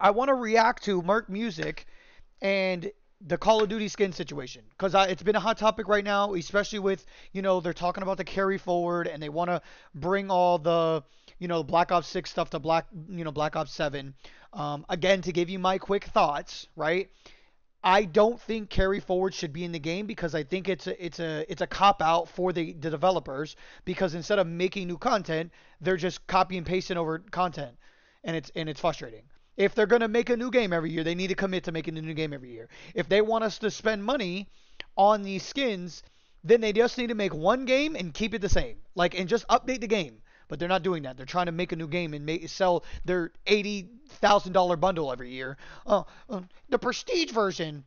I want to react to Merc Music and the Call of Duty skin situation because it's been a hot topic right now, especially with they're talking about the carry forward and they want to bring all the Black Ops 6 stuff to Black Ops 7. Again, to give you my quick thoughts, right? I don't think carry forward should be in the game because I think it's a cop out for the developers because instead of making new content, they're just copy and pasting over content, and it's frustrating. If they're gonna make a new game every year, they need to commit to making a new game every year. If they want us to spend money on these skins, then they just need to make one game and keep it the same, like and just update the game. But they're not doing that. They're trying to make a new game and sell their $80,000 bundle every year. The prestige version,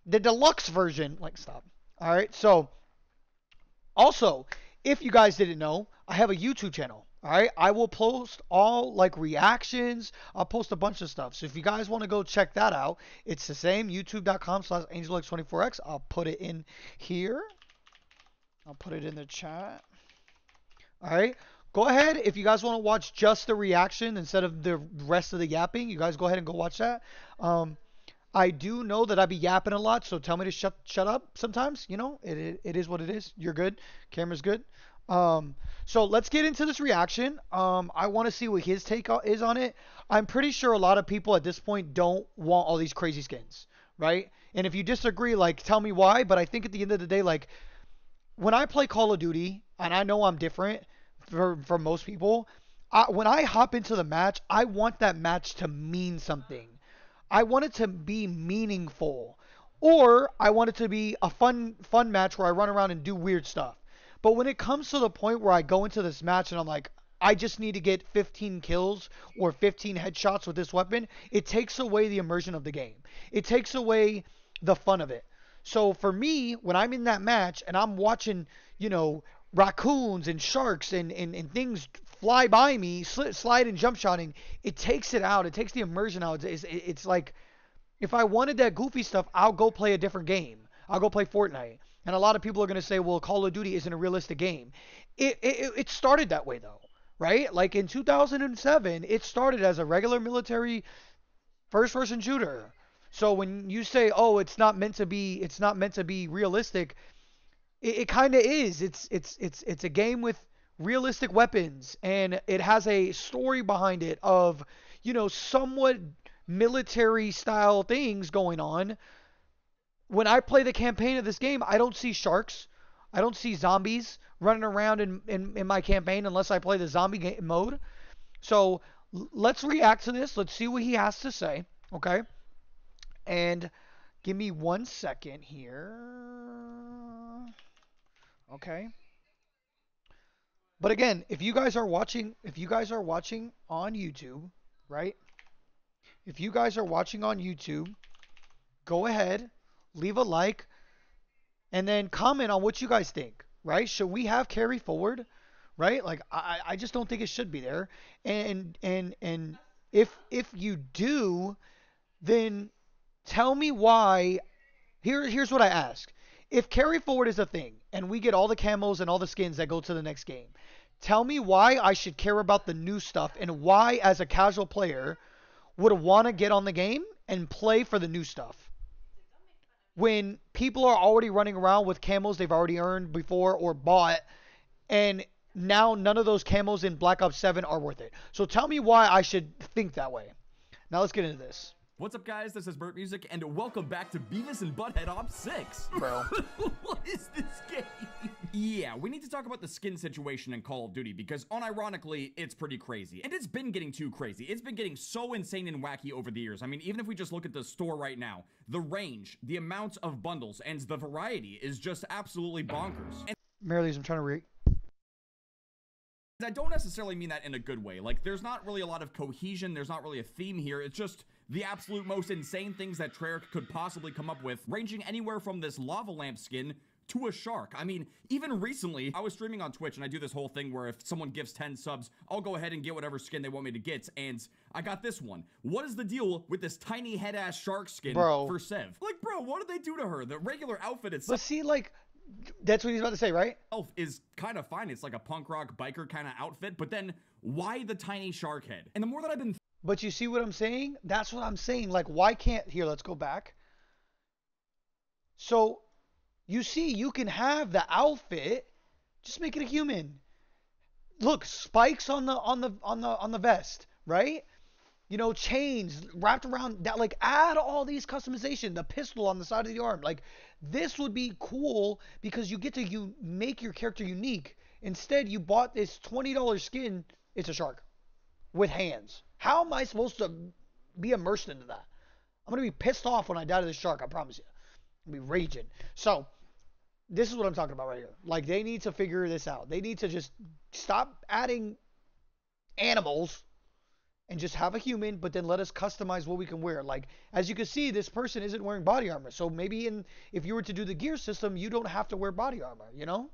the deluxe version. Like, stop. All right. So, also, if you guys didn't know, I have a YouTube channel. All right. I will post all like reactions. I'll post a bunch of stuff. So if you guys want to go check that out, it's the same youtube.com/AngelX24X. I'll put it in here. I'll put it in the chat. All right. Go ahead. If you guys want to watch just the reaction instead of the rest of the yapping, you guys go ahead and go watch that. I do know that I be yapping a lot, so tell me to shut up sometimes. It is what it is. You're good. Camera's good. So let's get into this reaction. I want to see what his take is on it. I'm pretty sure a lot of people at this point don't want all these crazy skins, right? And if you disagree, like, tell me why. But I think at the end of the day, like, when I play Call of Duty, and I know I'm different for most people, when I hop into the match, I want that match to mean something. I want it to be meaningful, or I want it to be a fun match where I run around and do weird stuff. But when it comes to the point where I go into this match and I'm like, I just need to get 15 kills or 15 headshots with this weapon, it takes away the immersion of the game. It takes away the fun of it. So for me, when I'm in that match and I'm watching, raccoons and sharks and things fly by me, slide and jump shotting, it takes it out. It takes the immersion out. It's like, if I wanted that goofy stuff, I'll go play a different game. I'll go play Fortnite. And a lot of people are going to say, well, Call of Duty isn't a realistic game. It started that way, though, right? Like in 2007, it started as a regular military first-person shooter. So when you say, oh, it's not meant to be realistic, it kind of is. It's a game with realistic weapons, and it has a story behind it of, somewhat military style things going on. When I play the campaign of this game, I don't see sharks. I don't see zombies running around in my campaign unless I play the zombie mode. So let's react to this. Let's see what he has to say. Okay. And give me 1 second here. Okay. But again, if you guys are watching on YouTube, right? If you guys are watching on YouTube, go ahead, leave a like, and then comment on what you guys think, right? Should we have carry forward, right? Like I just don't think it should be there. And if you do, then tell me why. Here's what I ask. If carry forward is a thing and we get all the camos and all the skins that go to the next game, tell me why I should care about the new stuff and why as a casual player would want to get on the game and play for the new stuff. When people are already running around with camos they've already earned before or bought, and now none of those camos in Black Ops 7 are worth it. So tell me why I should think that way. Now let's get into this. What's up, guys? This is Merc Music, and welcome back to Beavis and Butthead Ops 6. Bro. What is this game? Yeah, we need to talk about the skin situation in Call of Duty, because unironically, it's pretty crazy. And it's been getting too crazy. It's been getting so insane and wacky over the years. I mean, even if we just look at the store right now, the range, the amount of bundles, and the variety is just absolutely bonkers. And Marilee's, I'm trying to read. I don't necessarily mean that in a good way. Like, there's not really a lot of cohesion. There's not really a theme here. It's just the absolute most insane things that Treyarch could possibly come up with, ranging anywhere from this lava lamp skin to a shark. I mean, even recently, I was streaming on Twitch, and I do this whole thing where if someone gives 10 subs, I'll go ahead and get whatever skin they want me to get, and I got this one. What is the deal with this tiny head-ass shark skin for Sev? Like, bro, what did they do to her? The regular outfit itself. But see, like, that's what he's about to say, right? Is kind of fine. It's like a punk rock biker kind of outfit, but then why the tiny shark head? And the more that I've been But you see what I'm saying? That's what I'm saying. Like, why can't here? Let's go back. So you see, you can have the outfit, just make it a human. Look, spikes on the vest, right? You know, chains wrapped around that. Like, add all these customization. The pistol on the side of the arm. Like, this would be cool because you get to make your character unique. Instead, you bought this $20 skin. It's a shark with hands. How am I supposed to be immersed into that? I'm gonna be pissed off when I die to this shark. I promise you. I'm gonna be raging. So this is what I'm talking about right here. Like, they need to figure this out. They need to just stop adding animals and just have a human, but then let us customize what we can wear. Like, as you can see, this person isn't wearing body armor. So maybe if you were to do the gear system, you don't have to wear body armor, you know?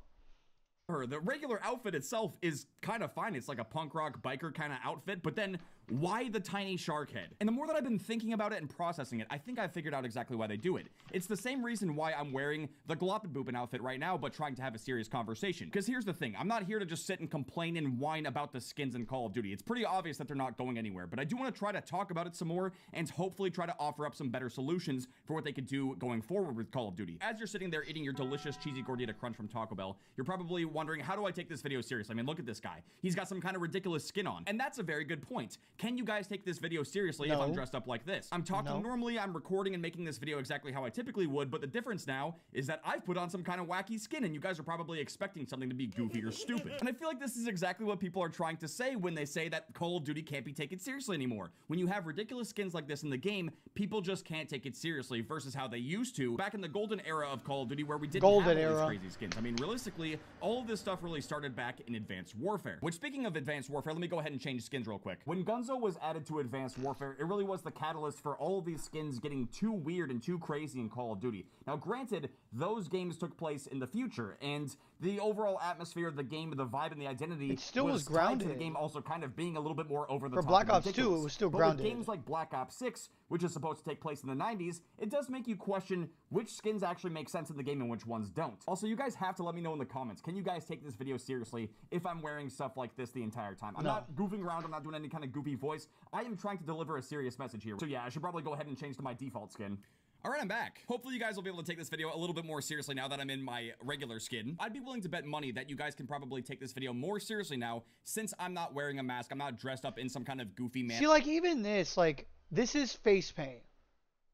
The regular outfit itself is kind of fine. It's like a punk rock biker kind of outfit, but then why the tiny shark head? And the more that I've been thinking about it and processing it, I think I figured out exactly why they do it. It's the same reason why I'm wearing the Gloppenboopin outfit right now, but trying to have a serious conversation. Because here's the thing, I'm not here to just sit and complain and whine about the skins in Call of Duty. It's pretty obvious that they're not going anywhere, but I do want to try to talk about it some more and hopefully try to offer up some better solutions for what they could do going forward with Call of Duty. As you're sitting there eating your delicious cheesy gordita crunch from Taco Bell, you're probably wondering, how do I take this video seriously? I mean, look at this guy. He's got some kind of ridiculous skin on. And that's a very good point. Can you guys take this video seriously if I'm dressed up like this? I'm talking normally, I'm recording and making this video exactly how I typically would, but the difference now is that I've put on some kind of wacky skin and you guys are probably expecting something to be goofy or stupid. And I feel like this is exactly what people are trying to say when they say that Call of Duty can't be taken seriously anymore. When you have ridiculous skins like this in the game, people just can't take it seriously versus how they used to back in the golden era of Call of Duty where we didn't have all these crazy skins. I mean, realistically, all of this stuff really started back in Advanced Warfare. Which, speaking of Advanced Warfare, let me go ahead and change skins real quick. When Gunzo was added to Advanced Warfare, it really was the catalyst for all of these skins getting too weird and too crazy in Call of Duty. Now, granted, those games took place in the future, and the overall atmosphere of the game, the vibe and the identity was grounded. tied to the game also kind of being a little bit more over the top. For Black Ops 2, it was still grounded. But with games like Black Ops 6, which is supposed to take place in the 90s, it does make you question which skins actually make sense in the game and which ones don't. Also, you guys have to let me know in the comments, can you guys take this video seriously if I'm wearing stuff like this the entire time? I'm not goofing around, I'm not doing any kind of goofy voice. I am trying to deliver a serious message here. So yeah, I should probably go ahead and change to my default skin. Alright, I'm back. Hopefully you guys will be able to take this video a little bit more seriously now that I'm in my regular skin. I'd be willing to bet money that you guys can probably take this video more seriously now since I'm not wearing a mask, I'm not dressed up in some kind of goofy man. See, like, even this, like, this is face paint.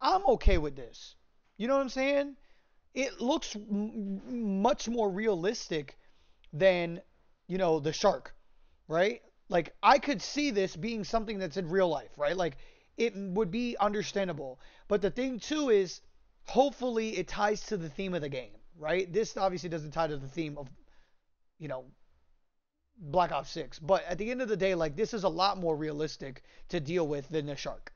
I'm okay with this. You know what I'm saying? It looks much more realistic than, you know, the shark, right? Like, I could see this being something that's in real life, right? Like, it would be understandable. But the thing, too, is hopefully it ties to the theme of the game, right? This obviously doesn't tie to the theme of, you know, Black Ops 6. But at the end of the day, like, this is a lot more realistic to deal with than the shark.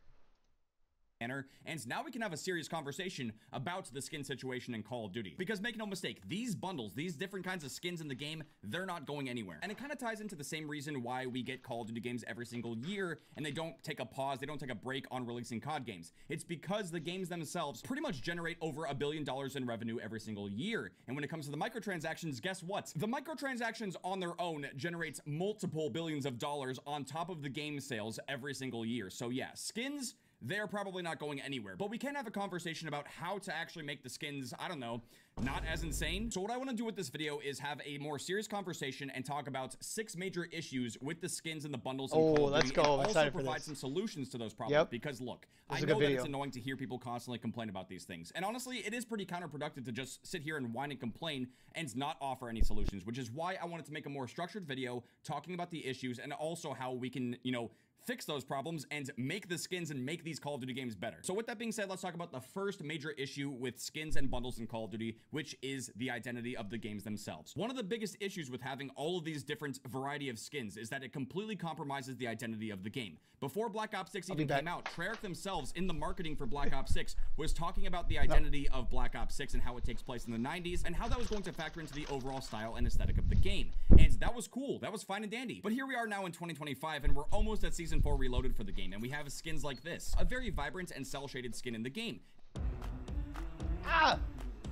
And now we can have a serious conversation about the skin situation in Call of Duty. Because make no mistake, these bundles, these different kinds of skins in the game, they're not going anywhere. And it kind of ties into the same reason why we get Call of Duty games every single year and they don't take a pause, they don't take a break on releasing COD games. It's because the games themselves pretty much generate over $1 billion in revenue every single year. And when it comes to the microtransactions, guess what? The microtransactions on their own generates multiple billions of dollars on top of the game sales every single year. So yeah, skins, they're probably not going anywhere. But we can have a conversation about how to actually make the skins, I don't know, not as insane. So what I want to do with this video is have a more serious conversation and talk about 6 major issues with the skins and the bundles in Call of Duty, and also provide some solutions to those problems. Because look, I know that it's annoying to hear people constantly complain about these things. And honestly, it is pretty counterproductive to just sit here and whine and complain and not offer any solutions, which is why I wanted to make a more structured video talking about the issues and also how we can, you know, fix those problems and make the skins and make these Call of Duty games better. So with that being said, let's talk about the first major issue with skins and bundles in Call of Duty, which is the identity of the games themselves. One of the biggest issues with having all of these different variety of skins is that it completely compromises the identity of the game. Before Black Ops 6 even came out, Treyarch themselves in the marketing for Black Ops 6 was talking about the identity of Black Ops 6 and how it takes place in the 90s and how that was going to factor into the overall style and aesthetic of the game. And that was cool. That was fine and dandy. But here we are now in 2025 and we're almost at Season 4 Reloaded for the game, and we have skins like this, a very vibrant and cel-shaded skin in the game.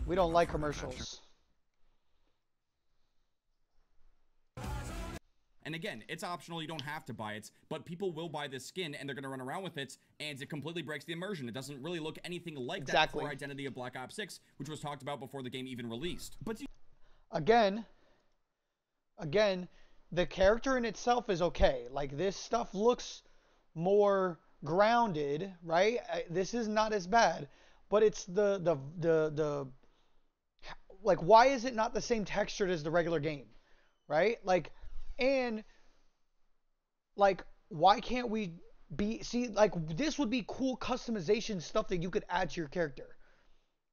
We don't like commercials. And again, it's optional, you don't have to buy it, but people will buy this skin and they're going to run around with it, and it completely breaks the immersion. It doesn't really look anything like that core identity of Black Ops 6, which was talked about before the game even released. But again, the character in itself is okay. Like, this stuff looks more grounded, right? This is not as bad, but it's the like, why is it not the same textured as the regular game, right? Like, and like, why can't we see, like, this would be cool customization stuff that you could add to your character,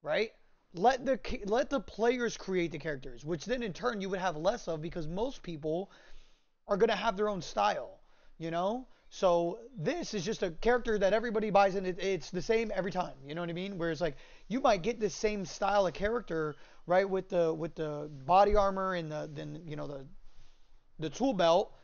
right? Let the players create the characters, which then in turn you would have less of, because most people are going to have their own style, you know? So this is just a character that everybody buys, and it's the same every time, you know what I mean? Whereas, like, you might get this same style of character, right, with the body armor and the tool belt,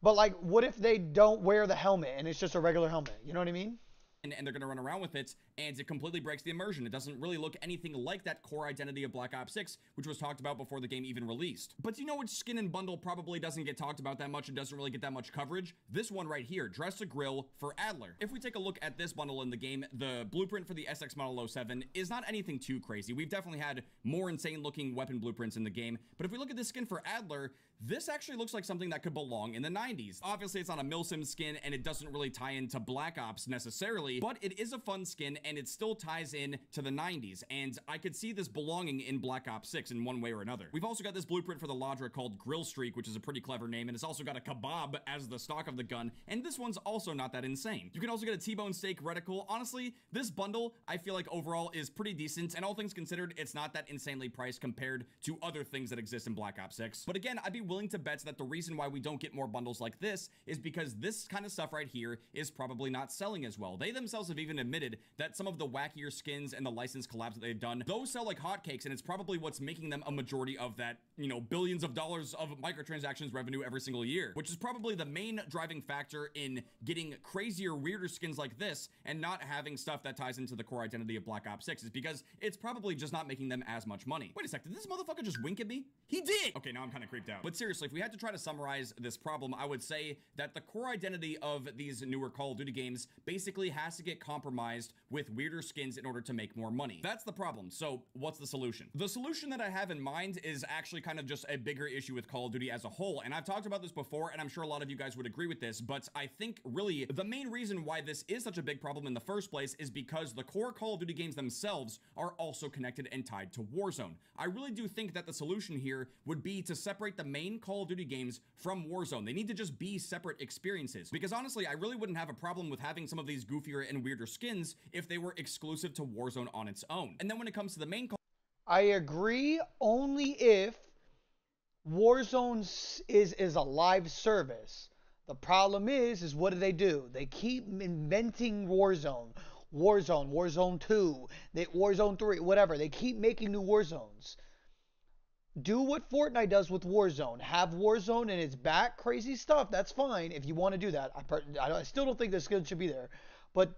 but, like, what if they don't wear the helmet and it's just a regular helmet? You know what I mean? And they're going to run around with it, and it completely breaks the immersion. It doesn't really look anything like that core identity of Black Ops 6, which was talked about before the game even released. But you know which skin and bundle probably doesn't get talked about that much and doesn't really get that much coverage? This one right here, Dress to Grill for Adler. If we take a look at this bundle in the game, the blueprint for the SX Model 07 is not anything too crazy. We've definitely had more insane looking weapon blueprints in the game, but if we look at this skin for Adler, this actually looks like something that could belong in the 90s. Obviously, it's not a Milsim skin, and it doesn't really tie into Black Ops necessarily, but it is a fun skin, and it still ties in to the 90s, and I could see this belonging in Black Ops 6 in one way or another. We've also got this blueprint for the Ladra called Grill Streak, which is a pretty clever name, and it's also got a kebab as the stock of the gun, and this one's also not that insane. You can also get a T-bone steak reticle. Honestly, this bundle, I feel like overall is pretty decent, and all things considered, it's not that insanely priced compared to other things that exist in Black Ops 6. But again, I'd be willing to bet that the reason why we don't get more bundles like this is because this kind of stuff right here is probably not selling as well. They themselves have even admitted that some of the wackier skins and the license collabs that they've done, those sell like hotcakes, and it's probably what's making them a majority of that, you know, billions of dollars of microtransactions revenue every single year, which is probably the main driving factor in getting crazier, weirder skins like this and not having stuff that ties into the core identity of Black Ops 6, is because it's probably just not making them as much money. Wait a sec, did this motherfucker just wink at me? He did! Okay, now I'm kind of creeped out. But seriously, if we had to try to summarize this problem, I would say that the core identity of these newer Call of Duty games basically has to get compromised with weirder skins in order to make more money. That's the problem. So what's the solution? The solution that I have in mind is actually kind of just a bigger issue with Call of Duty as a whole, and I've talked about this before, and I'm sure a lot of you guys would agree with this, but I think really the main reason why this is such a big problem in the first place is because the core Call of Duty games themselves are also connected and tied to Warzone. I really do think that the solution here would be to separate the main Call of Duty games from Warzone. They need to just be separate experiences, because honestly, I really wouldn't have a problem with having some of these goofier and weirder skins if they were exclusive to Warzone on its own. And then when it comes to the main I agree, only if Warzone is a live service. The problem is what do? They keep inventing Warzone, Warzone 2, Warzone 3, whatever. They keep making new Warzones. Do what Fortnite does with Warzone. Have Warzone and its back, crazy stuff. That's fine if you want to do that. I still don't think the skill should be there. But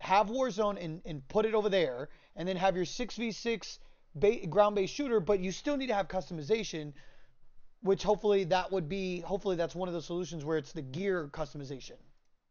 have Warzone and put it over there. And then have your 6v6 ground-based shooter. But you still need to have customization. Which hopefully that's one of the solutions where it's the gear customization.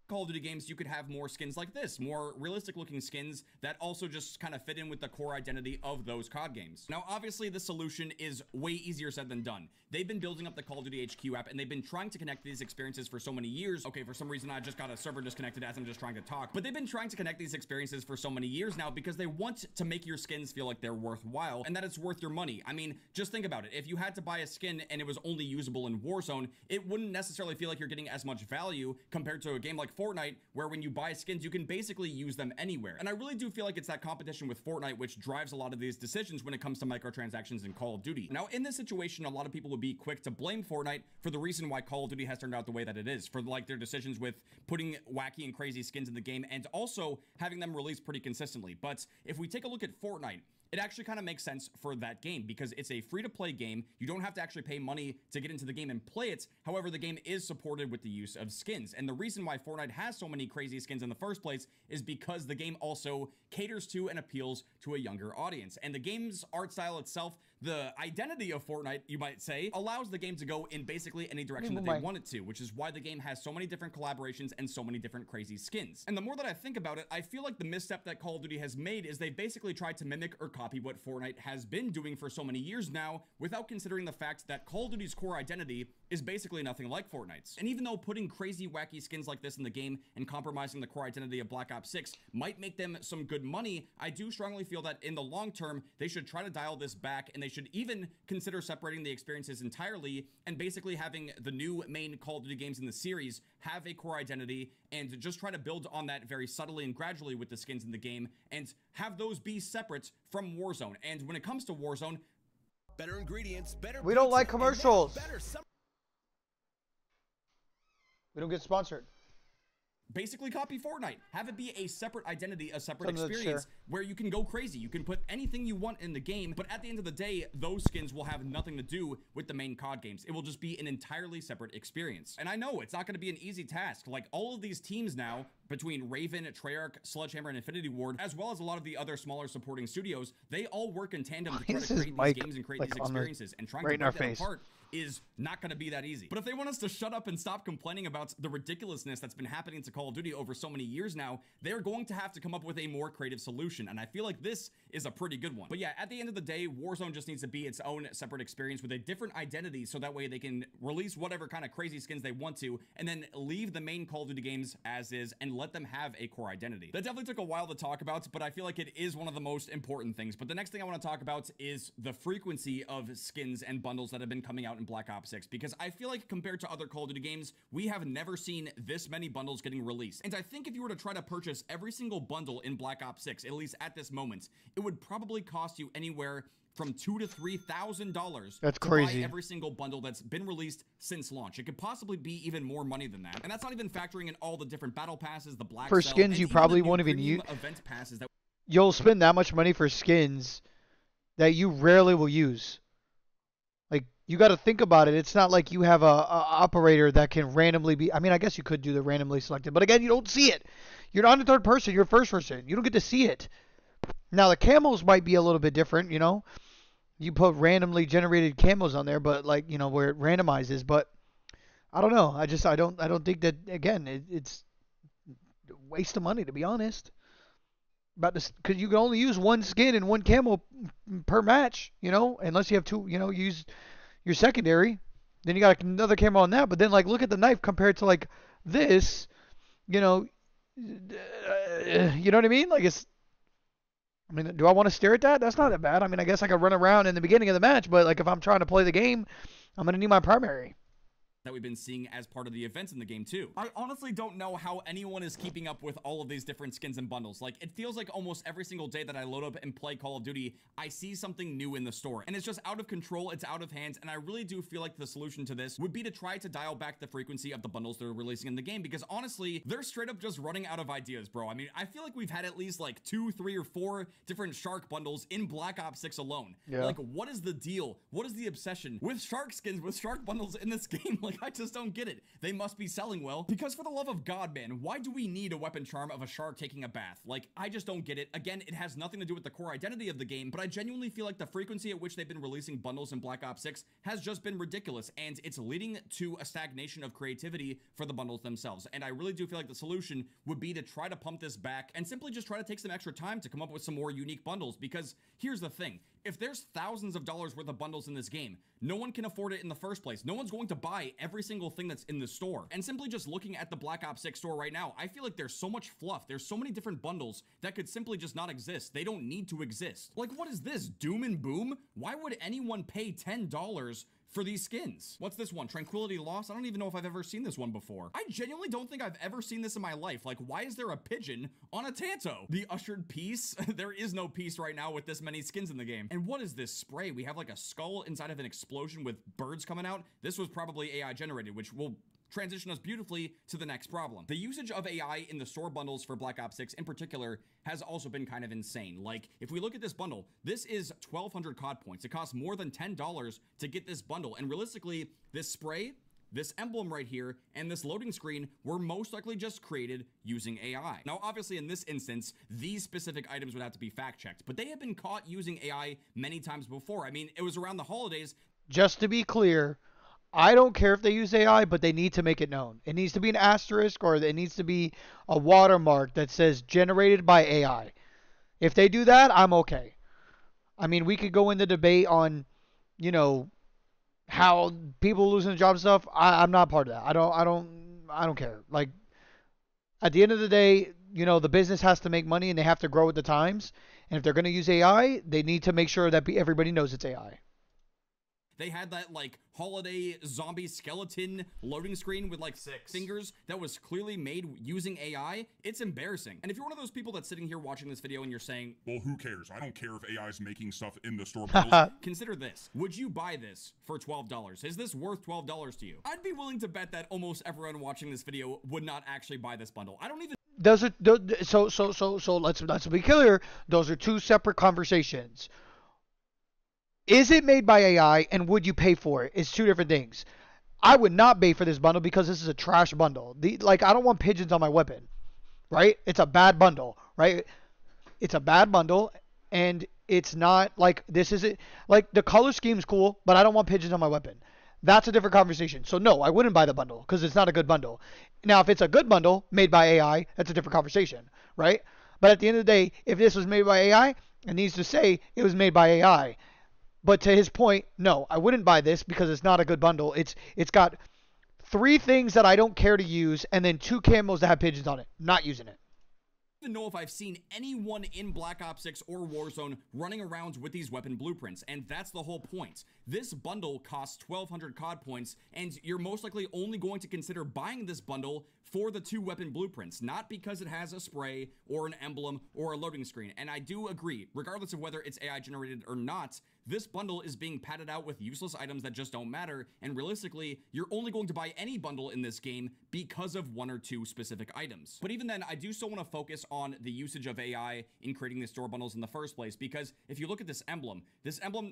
Call of Duty games, you could have more skins like this, more realistic looking skins that also just kind of fit in with the core identity of those COD games. Now, obviously, the solution is way easier said than done. They've been building up the Call of Duty HQ app, and they've been trying to connect these experiences for so many years. Okay, for some reason, I just got a server disconnected as I'm just trying to talk, but they've been trying to connect these experiences for so many years now because they want to make your skins feel like they're worthwhile and that it's worth your money. I mean, just think about it. If you had to buy a skin and it was only usable in Warzone, it wouldn't necessarily feel like you're getting as much value compared to a game like Fortnite, where when you buy skins, you can basically use them anywhere. And I really do feel like it's that competition with Fortnite which drives a lot of these decisions when it comes to microtransactions in Call of Duty. Now, in this situation, a lot of people would be quick to blame Fortnite for the reason why Call of Duty has turned out the way that it is, for like their decisions with putting wacky and crazy skins in the game and also having them released pretty consistently. But if we take a look at Fortnite, it actually kind of makes sense for that game because it's a free-to-play game. You don't have to actually pay money to get into the game and play it. However, the game is supported with the use of skins. And the reason why Fortnite has so many crazy skins in the first place is because the game also caters to and appeals to a younger audience. And the game's art style itself the identity of Fortnite, you might say, allows the game to go in basically any direction that they want it to, which is why the game has so many different collaborations and so many different crazy skins. And the more that I think about it, I feel like the misstep that Call of Duty has made is they basically tried to mimic or copy what Fortnite has been doing for so many years now, without considering the fact that Call of Duty's core identity is basically nothing like Fortnite's. And even though putting crazy wacky skins like this in the game and compromising the core identity of Black Ops 6 might make them some good money, I do strongly feel that in the long term, they should try to dial this back, and they should even consider separating the experiences entirely and basically having the new main Call of Duty games in the series have a core identity and just try to build on that very subtly and gradually with the skins in the game and have those be separate from Warzone. And when it comes to Warzone, better ingredients, better we don't like pizza, commercials. We don't get sponsored. basically copy Fortnite. Have it be a separate identity, a separate Something experience where you can go crazy. You can put anything you want in the game, but at the end of the day, those skins will have nothing to do with the main COD games. It will just be an entirely separate experience. And I know it's not going to be an easy task. Like, all of these teams now, between Raven, Treyarch, Sledgehammer, and Infinity Ward, as well as a lot of the other smaller supporting studios, they all work in tandem to try to create these games and create these experiences. And trying to break them apart is not going to be that easy. But if they want us to shut up and stop complaining about the ridiculousness that's been happening to Call of Duty over so many years now, they're going to have to come up with a more creative solution. And I feel like this is a pretty good one. But yeah, at the end of the day, Warzone just needs to be its own separate experience with a different identity, so that way they can release whatever kind of crazy skins they want to, and then leave the main Call of Duty games as is and let them have a core identity. That definitely took a while to talk about, but I feel like it is one of the most important things. But the next thing I want to talk about is the frequency of skins and bundles that have been coming out in Black Ops 6, because I feel like compared to other Call of Duty games, we have never seen this many bundles getting released. And I think if you were to try to purchase every single bundle in Black Ops 6, at least at this moment, it would probably cost you anywhere from $2,000 to $3,000. That's crazy. To buy every single bundle that's been released since launch. It could possibly be even more money than that. And that's not even factoring in all the different battle passes, the black for cell, skins you probably won't even use. Event passes that you'll spend that much money for skins that you rarely will use. Like, you got to think about it. It's not like you have a operator that can randomly be. I mean, I guess you could do the randomly selected, but again, you don't see it. You're not in third person. You're first person. You don't get to see it. Now the camos might be a little bit different, you know. You put randomly generated camos on there, but like, you know, where it randomizes. But I don't know. I don't think that, again, it's a waste of money, to be honest. About this, because you can only use one skin and one camo per match, you know, unless you have two, you know, use your secondary. Then you got another camo on that. But then, like, look at the knife compared to like this, you know what I mean? Like, it's. I mean, do I want to stare at that? That's not that bad. I mean, I guess I could run around in the beginning of the match, but like if I'm trying to play the game, I'm going to need my primary. That we've been seeing as part of the events in the game too. I honestly don't know how anyone is keeping up with all of these different skins and bundles. Like, it feels like almost every single day that I load up and play Call of Duty, I see something new in the store, and it's just out of control. It's out of hands, and I really do feel like the solution to this would be to try to dial back the frequency of the bundles they're releasing in the game, because honestly, they're straight up just running out of ideas, bro. I mean, I feel like we've had at least like 2, 3, or 4 different shark bundles in Black Ops 6 alone. Yeah. Like, what is the deal? What is the obsession with shark skins, with shark bundles in this game? Like, I just don't get it. They must be selling well, because for the love of God, man, why do we need a weapon charm of a shark taking a bath? Like, I just don't get it. Again, it has nothing to do with the core identity of the game, but I genuinely feel like the frequency at which they've been releasing bundles in Black Ops 6 has just been ridiculous, and it's leading to a stagnation of creativity for the bundles themselves. And I really do feel like the solution would be to try to pump this back and simply just try to take some extra time to come up with some more unique bundles, because here's the thing. If there's thousands of dollars worth of bundles in this game, no one can afford it in the first place. No one's going to buy every single thing that's in the store. And simply just looking at the Black Ops 6 store right now, I feel like there's so much fluff. There's so many different bundles that could simply just not exist. They don't need to exist. Like, what is this? Doom and Boom? Why would anyone pay $10 for these skins? What's this one? Tranquility Lost? I don't even know if I've ever seen this one before. I genuinely don't think I've ever seen this in my life. Like, why is there a pigeon on a Tanto? The Ushered Peace? There is no peace right now with this many skins in the game. And what is this spray? We have like a skull inside of an explosion with birds coming out. This was probably AI generated, which will transition us beautifully to the next problem. The usage of AI in the store bundles for Black Ops 6 in particular has also been kind of insane. Like, if we look at this bundle, this is 1,200 COD points. It costs more than $10 to get this bundle. And realistically, this spray this emblem right here and this loading screen were most likely just created using AI. Now, obviously in this instance, these specific items would have to be fact checked, but they have been caught using AI many times before. I mean, it was around the holidays. Just to be clear, I don't care if they use AI, but they need to make it known. It needs to be an asterisk or it needs to be a watermark that says generated by AI. If they do that, I'm okay. I mean, we could go into debate on, you know, how people losing their job and stuff. I'm not part of that. I don't care. Like, at the end of the day, you know, the business has to make money and they have to grow with the times. And if they're going to use AI, they need to make sure that everybody knows it's AI. They had that like holiday zombie skeleton loading screen with like 6 fingers that was clearly made using AI. It's embarrassing. And if you're one of those people that's sitting here watching this video and you're saying, well, who cares? I don't care if AI is making stuff in the store bundles. Consider this. Would you buy this for $12? Is this worth $12 to you? I'd be willing to bet that almost everyone watching this video would not actually buy this bundle. I don't even So let's be clear. Those are two separate conversations. Is it made by AI and would you pay for it? It's two different things. I would not pay for this bundle because this is a trash bundle. I don't want pigeons on my weapon, right? It's a bad bundle, right? It's a bad bundle, and it's not like this isn't like the color scheme's cool, but I don't want pigeons on my weapon. That's a different conversation. So no, I wouldn't buy the bundle because it's not a good bundle. Now, if it's a good bundle made by AI, that's a different conversation, right? But at the end of the day, if this was made by AI, it needs to say it was made by AI. But to his point, no, I wouldn't buy this because it's not a good bundle. It's got 3 things that I don't care to use and then 2 camos that have pigeons on it. Not using it. Even know if I've seen anyone in Black Ops 6 or Warzone running around with these weapon blueprints, and that's the whole point. This bundle costs 1,200 COD points, and you're most likely only going to consider buying this bundle for the 2 weapon blueprints, not because it has a spray or an emblem or a loading screen. And I do agree, regardless of whether it's AI generated or not, this bundle is being padded out with useless items that just don't matter, and realistically, you're only going to buy any bundle in this game because of 1 or 2 specific items. But even then, I do still want to focus on the usage of AI in creating these store bundles in the first place, because if you look at this emblem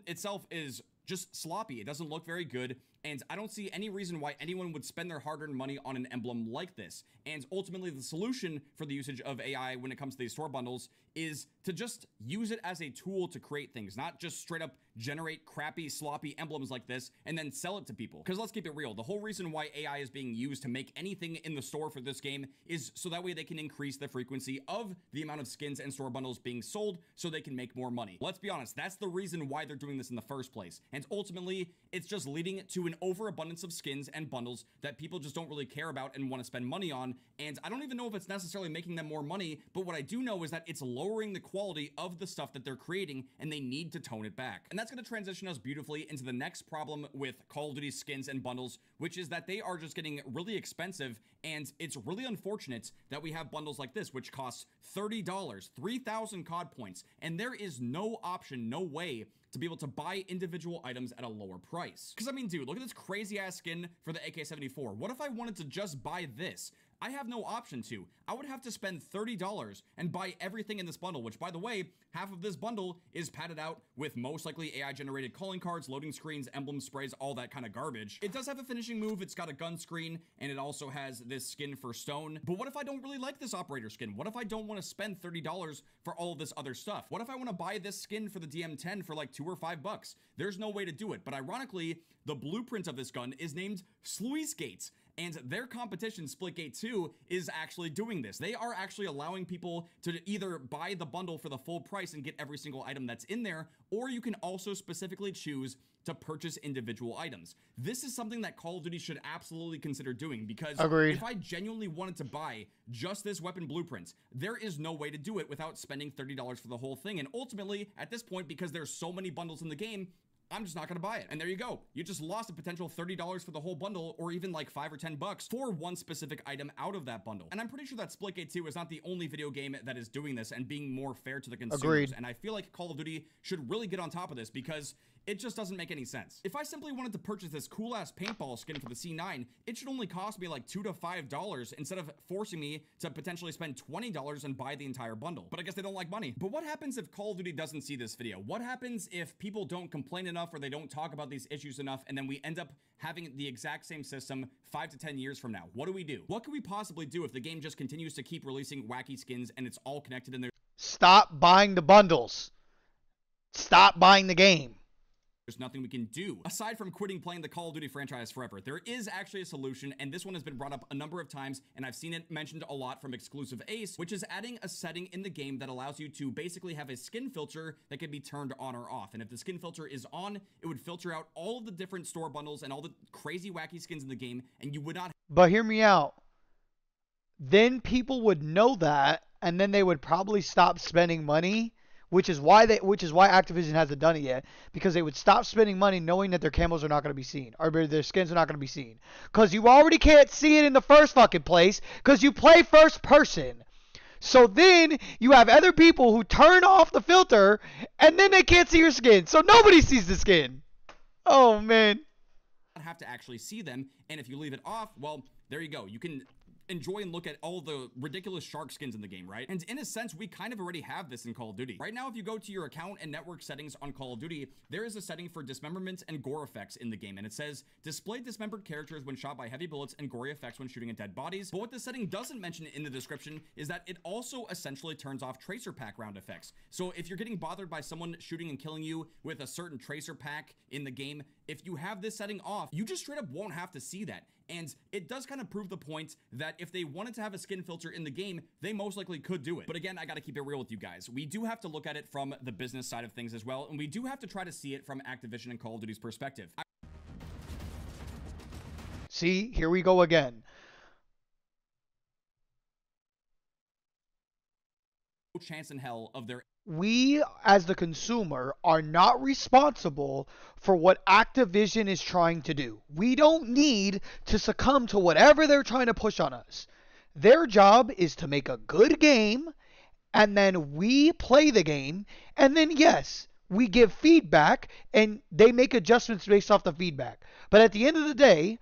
itself is just sloppy. It doesn't look very good, and I don't see any reason why anyone would spend their hard-earned money on an emblem like this. And ultimately, the solution for the usage of AI when it comes to these store bundles is to just use it as a tool to create things, not just straight up generate crappy, sloppy emblems like this and then sell it to people. Because let's keep it real, the whole reason why AI is being used to make anything in the store for this game is so that way they can increase the frequency of the amount of skins and store bundles being sold so they can make more money. Let's be honest, that's the reason why they're doing this in the first place. And ultimately, it's just leading to an overabundance of skins and bundles that people just don't really care about and want to spend money on. And I don't even know if it's necessarily making them more money, but what I do know is that it's lowering the quality of the stuff that they're creating, and they need to tone it back. And that's going to transition us beautifully into the next problem with Call of Duty skins and bundles, which is that they are just getting really expensive, and it's really unfortunate that we have bundles like this, which costs $30, 3,000 COD points, and there is no option, no way to be able to buy individual items at a lower price. Because I mean, dude, look at this crazy ass skin for the AK-74. What if I wanted to just buy this? I have no option to. I would have to spend $30 and buy everything in this bundle, which, by the way, half of this bundle is padded out with most likely AI-generated calling cards, loading screens, emblem sprays, all that kind of garbage. It does have a finishing move, it's got a gun screen, and it also has this skin for stone. But what if I don't really like this operator skin? What if I don't want to spend $30 for all of this other stuff? What if I want to buy this skin for the DM10 for like $2 or $5? There's no way to do it. But ironically, the blueprint of this gun is named Sluicegate, and their competition, Splitgate 2, is actually doing this. They are actually allowing people to either buy the bundle for the full price and get every single item that's in there, or you can also specifically choose to purchase individual items. This is something that Call of Duty should absolutely consider doing, because Agreed. if I genuinely wanted to buy just this weapon blueprint, there is no way to do it without spending $30 for the whole thing. And ultimately, at this point, because there's so many bundles in the game, I'm just not gonna buy it. And there you go. You just lost a potential $30 for the whole bundle, or even like $5 or $10 for one specific item out of that bundle. And I'm pretty sure that Splitgate 2 is not the only video game that is doing this and being more fair to the consumers. Agreed. And I feel like Call of Duty should really get on top of this, because It just doesn't make any sense. If I simply wanted to purchase this cool-ass paintball skin for the C9, it should only cost me like $2 to $5 instead of forcing me to potentially spend $20 and buy the entire bundle. But I guess they don't like money. But what happens if Call of Duty doesn't see this video? What happens if people don't complain enough or they don't talk about these issues enough and then we end up having the exact same system 5 to 10 years from now? What do we do? What can we possibly do if the game just continues to keep releasing wacky skins and it's all connected in there? Stop buying the bundles. Stop buying the game. There's nothing we can do aside from quitting playing the Call of Duty franchise forever. There is actually a solution, and this one has been brought up a number of times, and I've seen it mentioned a lot from Exclusive Ace, which is adding a setting in the game that allows you to basically have a skin filter that can be turned on or off. And if the skin filter is on, it would filter out all of the different store bundles and all the crazy wacky skins in the game, and you would not. But hear me out. Then people would know that, and then they would probably stop spending money. Which is why Activision hasn't done it yet, because they would stop spending money knowing that their camos are not going to be seen, or their skins are not going to be seen. Because you already can't see it in the first fucking place, because you play first person. So then you have other people who turn off the filter, and then they can't see your skin. So nobody sees the skin. Oh, man. Have to actually see them, and if you leave it off, well, there you go. You can enjoy and look at all the ridiculous shark skins in the game, right? And in a sense, we kind of already have this in Call of Duty. Right now, if you go to your account and network settings on Call of Duty, there is a setting for dismemberment and gore effects in the game, and it says, display dismembered characters when shot by heavy bullets and gory effects when shooting at dead bodies. But what the setting doesn't mention in the description is that it also essentially turns off tracer pack round effects. So if you're getting bothered by someone shooting and killing you with a certain tracer pack in the game, if you have this setting off, you just straight up won't have to see that. And it does kind of prove the point that if they wanted to have a skin filter in the game, they most likely could do it. But again, I got to keep it real with you guys. We do have to look at it from the business side of things as well, and we do have to try to see it from Activision and Call of Duty's perspective. See, here we go again. No chance in hell of their... We, as the consumer, are not responsible for what Activision is trying to do. We don't need to succumb to whatever they're trying to push on us. Their job is to make a good game, and then we play the game, and then, yes, we give feedback, and they make adjustments based off the feedback. But at the end of the day,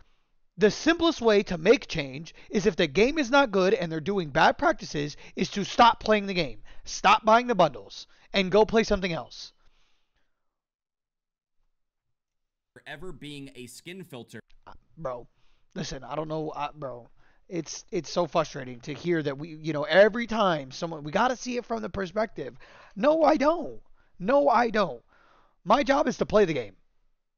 the simplest way to make change is if the game is not good and they're doing bad practices, is to stop playing the game. Stop buying the bundles and go play something else. Ever being a skin filter. Bro, listen, I don't know, bro. It's so frustrating to hear that every time we got to see it from the perspective. No, I don't. No, I don't. My job is to play the game.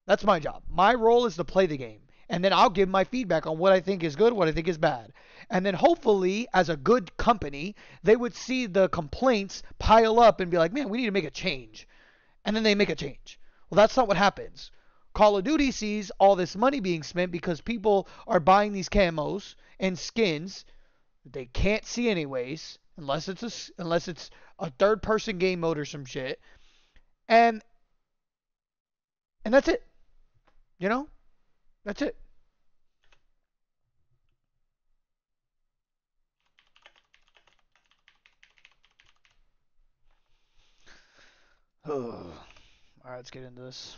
That's my job. My role is to play the game. And then I'll give my feedback on what I think is good, what I think is bad. And then hopefully, as a good company, they would see the complaints pile up and be like, man, we need to make a change. And then they make a change. Well, that's not what happens. Call of Duty sees all this money being spent because people are buying these camos and skins that they can't see anyways, unless it's a third-person game mode or some shit. And that's it. That's it. All right, let's get into this.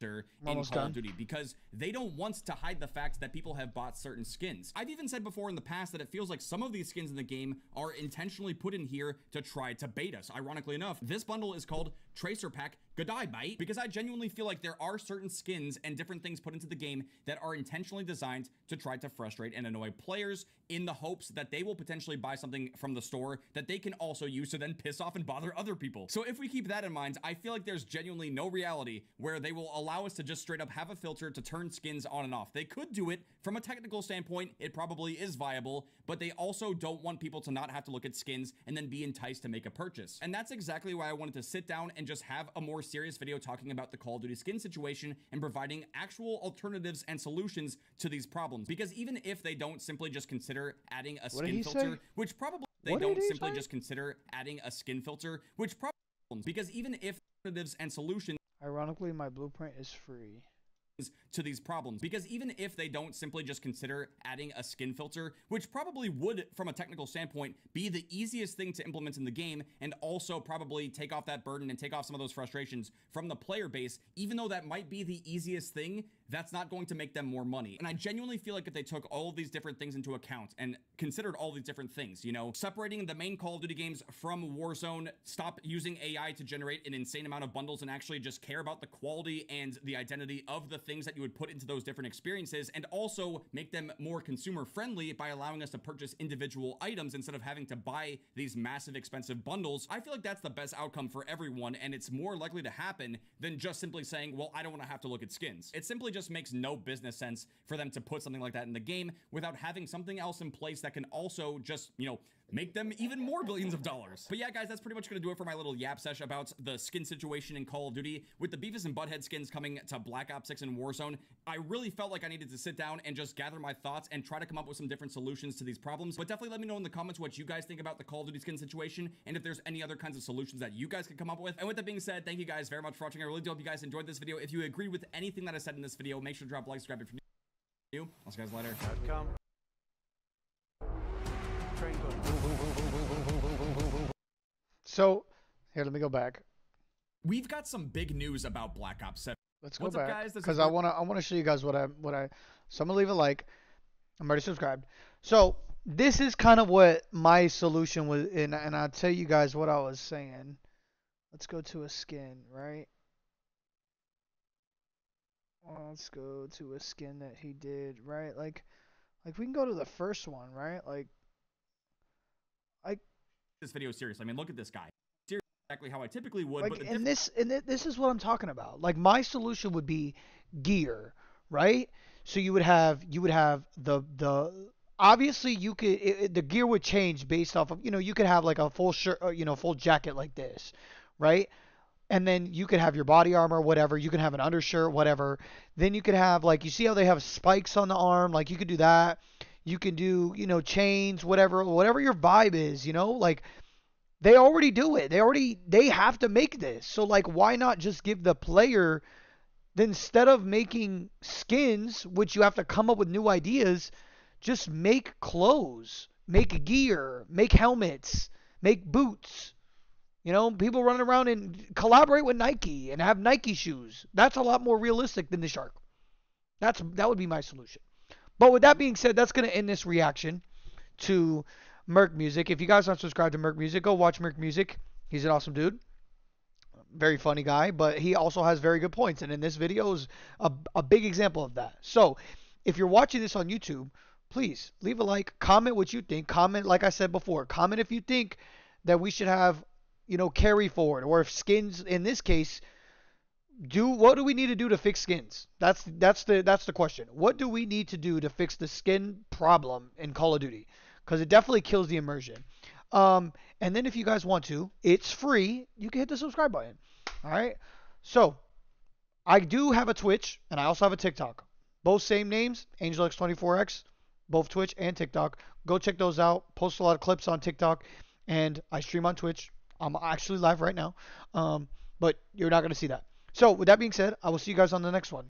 In Call of Duty, because they don't want to hide the fact that people have bought certain skins. I've even said before in the past that it feels like some of these skins in the game are intentionally put in here to try to bait us. Ironically enough, this bundle is called Tracer Pack Goodbye Bite, because I genuinely feel like there are certain skins and different things put into the game that are intentionally designed to try to frustrate and annoy players in the hopes that they will potentially buy something from the store that they can also use to then piss off and bother other people. So if we keep that in mind, I feel like there's genuinely no reality where they will allow us to just straight up have a filter to turn skins on and off. They could do it from a technical standpoint. It probably is viable, but they also don't want people to not have to look at skins and then be enticed to make a purchase. And that's exactly why I wanted to sit down and just have a more serious video talking about the Call of Duty skin situation and providing actual alternatives and solutions to these problems. Because even if they don't simply just consider adding a skin filter, which probably they don't simply just consider adding a skin filter, which probably because even if alternatives and solutions. Ironically, my blueprint is free. to these problems, because even if they don't simply just consider adding a skin filter, which probably would from a technical standpoint be the easiest thing to implement in the game, and also probably take off that burden and take off some of those frustrations from the player base, even though that might be the easiest thing, that's not going to make them more money. And I genuinely feel like if they took all of these different things into account and considered all these different things, you know, separating the main Call of Duty games from Warzone, stop using AI to generate an insane amount of bundles, and actually just care about the quality and the identity of the things that you would put into those different experiences, and also make them more consumer friendly by allowing us to purchase individual items instead of having to buy these massive expensive bundles, I feel like that's the best outcome for everyone, and it's more likely to happen than just simply saying, well, I don't want to have to look at skins. It simply just makes no business sense for them to put something like that in the game without having something else in place that can also just, you know, make them even more billions of dollars. But yeah, guys, that's pretty much gonna do it for my little yap sesh about the skin situation in Call of Duty. With the Beavis and Butthead skins coming to Black Ops 6 and Warzone, I really felt like I needed to sit down and just gather my thoughts and try to come up with some different solutions to these problems. But definitely let me know in the comments what you guys think about the Call of Duty skin situation, and if there's any other kinds of solutions that you guys could come up with. And with that being said, thank you guys very much for watching. I really do hope you guys enjoyed this video. If you agree with anything that I said in this video, make sure to drop a like, subscribe if you're new. I'll see you guys later. Outcome. Train going. So, here, let me go back. We've got some big news about Black Ops 7. Let's go What's up, back guys? This is because I wanna show you guys what I. So I'm gonna leave a like. I'm already subscribed. So this is kind of what my solution was, and I'll tell you guys what I was saying. Let's go to a skin, right? Let's go to a skin that he did, right? Like we can go to the first one, right? Like this video seriously. I mean, look at this guy. Seriously, exactly how I typically would. like, But and this is what I'm talking about. Like my solution would be gear, right? So you would have the obviously you could the gear would change based off of, you know, you could have like a full shirt, you know, full jacket like this, right? And then you could have your body armor, whatever. You can have an undershirt, whatever. Then you could have, like, you see how they have spikes on the arm? Like, you could do that. You can do, you know, chains, whatever your vibe is, you know? Like, they already do it. They have to make this. So, like, why not just give the player, then instead of making skins, which you have to come up with new ideas, just make clothes, make gear, make helmets, make boots. You know, people running around and collaborate with Nike and have Nike shoes. That's a lot more realistic than the shark. That would be my solution. But with that being said, that's going to end this reaction to Merc Music. If you guys aren't subscribed to Merc Music, go watch Merc Music. He's an awesome dude. Very funny guy, but he also has very good points. And in this video is a big example of that. So if you're watching this on YouTube, please leave a like, comment what you think. Comment, like I said before, comment if you think that we should have, you know, carry forward, or if skins in this case, what do we need to do to fix skins? That's the question. What do we need to do to fix the skin problem in Call of Duty? Because it definitely kills the immersion. And then if you guys want to, it's free. You can hit the subscribe button. All right. So I do have a Twitch and I also have a TikTok. Both same names, AngelX24X, both Twitch and TikTok. Go check those out. Post a lot of clips on TikTok, and I stream on Twitch. I'm actually live right now, but you're not going to see that. So with that being said, I will see you guys on the next one.